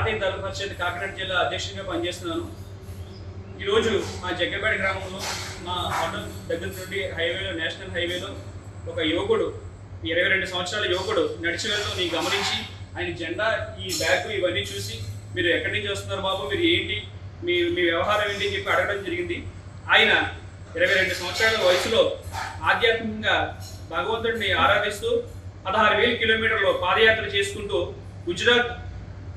భారతీయ దళ పరిషత్ కాకినాడ జిల్లా అధ్యక్షుడిగా పనిచేస్తున్నాను. ఈరోజు మా జగ్గంపేట గ్రామంలో మా హోటల్ దగ్గర నుండి హైవేలో నేషనల్ హైవేలో ఒక యువకుడు 22 సంవత్సరాల యువకుడు నడిచి వెళ్తూ నీ గమనించి ఆయన జెండా ఈ బ్యాగ్ ఇవన్నీ చూసి మీరు ఎక్కడి నుంచి వస్తున్నారు బాబు, మీరు ఏంటి, మీ వ్యవహారం ఏంటి అని చెప్పి అడగడం జరిగింది. ఆయన 22 సంవత్సరాల వయసులో ఆధ్యాత్మికంగా భగవంతుడిని ఆరాధిస్తూ 16,000 కిలోమీటర్లు పాదయాత్ర చేసుకుంటూ గుజరాత్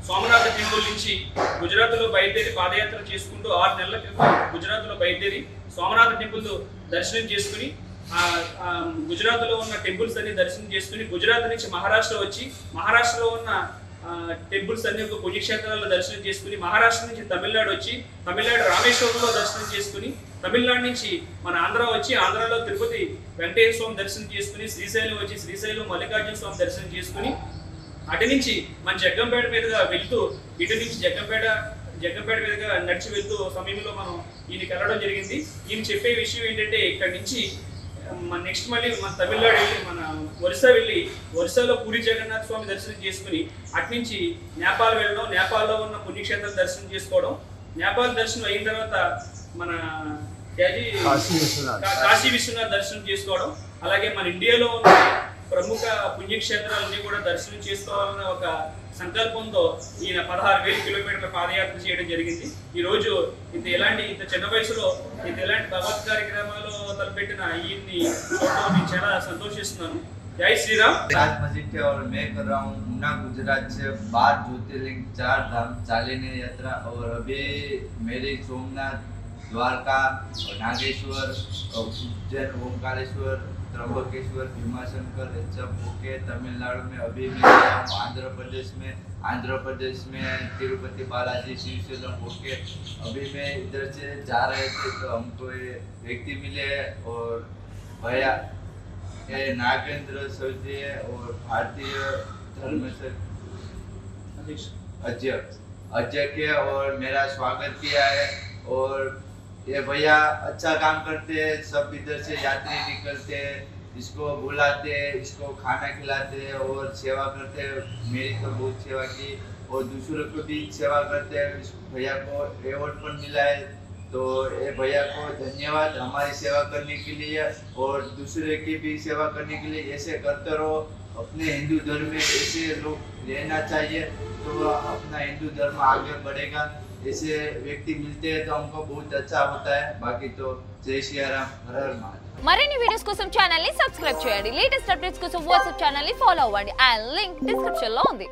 సోమనాథ టెంపుల్ నుంచి గుజరాత్లో బయలుదేరి పాదయాత్ర చేసుకుంటూ 6 నెలల క్రితం గుజరాత్లో బయలుదేరి సోమనాథ టెంపుల్ దర్శనం చేసుకుని గుజరాత్లో ఉన్న టెంపుల్స్ అన్ని దర్శనం చేసుకుని గుజరాత్ నుంచి మహారాష్ట్ర వచ్చి మహారాష్ట్రలో ఉన్న టెంపుల్స్ అన్ని ఒక పుణ్యక్షేత్రాల్లో దర్శనం చేసుకుని మహారాష్ట్ర నుంచి తమిళనాడు వచ్చి తమిళనాడు రామేశ్వరంలో దర్శనం చేసుకుని తమిళనాడు నుంచి మన ఆంధ్ర వచ్చి ఆంధ్రాలో తిరుపతి వెంకటేశ్వర స్వామి దర్శనం చేసుకుని శ్రీశైలం వచ్చి శ్రీశైలం మల్లికార్జున స్వామి దర్శనం చేసుకుని అటు నుంచి మన జగ్గంపేట మీదుగా వెళ్తూ ఇటు నుంచి జగ్గంపేట మీదుగా నడిచి వెళ్తూ సమయంలో మనం ఈయనకి వెళ్ళడం జరిగింది. ఈయన చెప్పే విషయం ఏంటంటే ఇక్కడ నుంచి మన నెక్స్ట్ మళ్ళీ మన తమిళనాడు వెళ్ళి మన ఒరిస్సా వెళ్ళి ఒరిస్సాలో పూరి జగన్నాథ స్వామి దర్శనం చేసుకుని అటు నుంచి నేపాల్ వెళ్ళడం, నేపాల్లో ఉన్న పుణ్యక్షేత్రం దర్శనం చేసుకోవడం, నేపాల్ దర్శనం అయిన తర్వాత మన కాశీ విశ్వనాథ్ దర్శనం చేసుకోవడం, అలాగే మన ఇండియాలో ఉన్న ప్రముఖ పుణ్యక్షేత్రాలన్నీ కూడా దర్శనం చేసుకోవాలన్న ఒక సంకల్పంతో ఈయన 16,000 కిలోమీటర్ల పాదయాత్ర చేయడం జరిగింది. ఈ రోజు ఇంత చిన్న వయసులో ఇలాంటి భగవత్ కార్యక్రమాలు తలపెట్టిన ఈయన్ని చూడడం చాలా సంతోషిస్తున్నాను. जय श्री राम। आज मस्जिद थे और मैं कर रहा हूँ मुन्ना गुजरात से 12 ज्योतिर्लिंग 4 धाम चालीने यात्रा और अभी मेरी सोमनाथ, द्वारका और नागेश्वर और उज्जैन, ओमकारेश्वर, त्र्यंबकेश्वर, भीमाशंकर सब होके तमिलनाडु में अभी मैं आंध्र प्रदेश में तिरुपति बालाजी श्रीशैलम होके अभी मैं इधर से जा रहे थे तो हमको ये व्यक्ति मिले और भैया नागेंद्र सौदी और भारतीय धर्म से अजय के और मेरा स्वागत किया है और ये भैया अच्छा काम करते हैं। सब इधर से यात्री निकलते हैं, इसको बुलाते हैं, इसको खाना खिलाते हैं और सेवा करते हैं। मेरी तो बहुत सेवा की और दूसरों को भी सेवा करते हैं। इस भैया को अवार्ड पर मिला है तो ये भैया को धन्यवाद हमारी सेवा करने के लिए और दूसरे की भी सेवा करने के लिए। ऐसे करते रहो, अपने हिंदू धर्म में ऐसे लोग रहना चाहिए तो अपना हिंदू धर्म आगे बढ़ेगा। ऐसे व्यक्ति मिलते हैं तो हमको बहुत अच्छा होता है। बाकी तो जय श्री राम, हर हर महादेव। మరిన్ని వీడియోస్ కోసం ఛానల్ ని సబ్స్క్రైబ్ చేయండి. లేటెస్ట్ అప్డేట్స్ కోసం వాట్సాప్ ఛానల్ ని ఫాలో అవ్వండి. ఆ లింక్ డిస్క్రిప్షన్ లో ఉంది.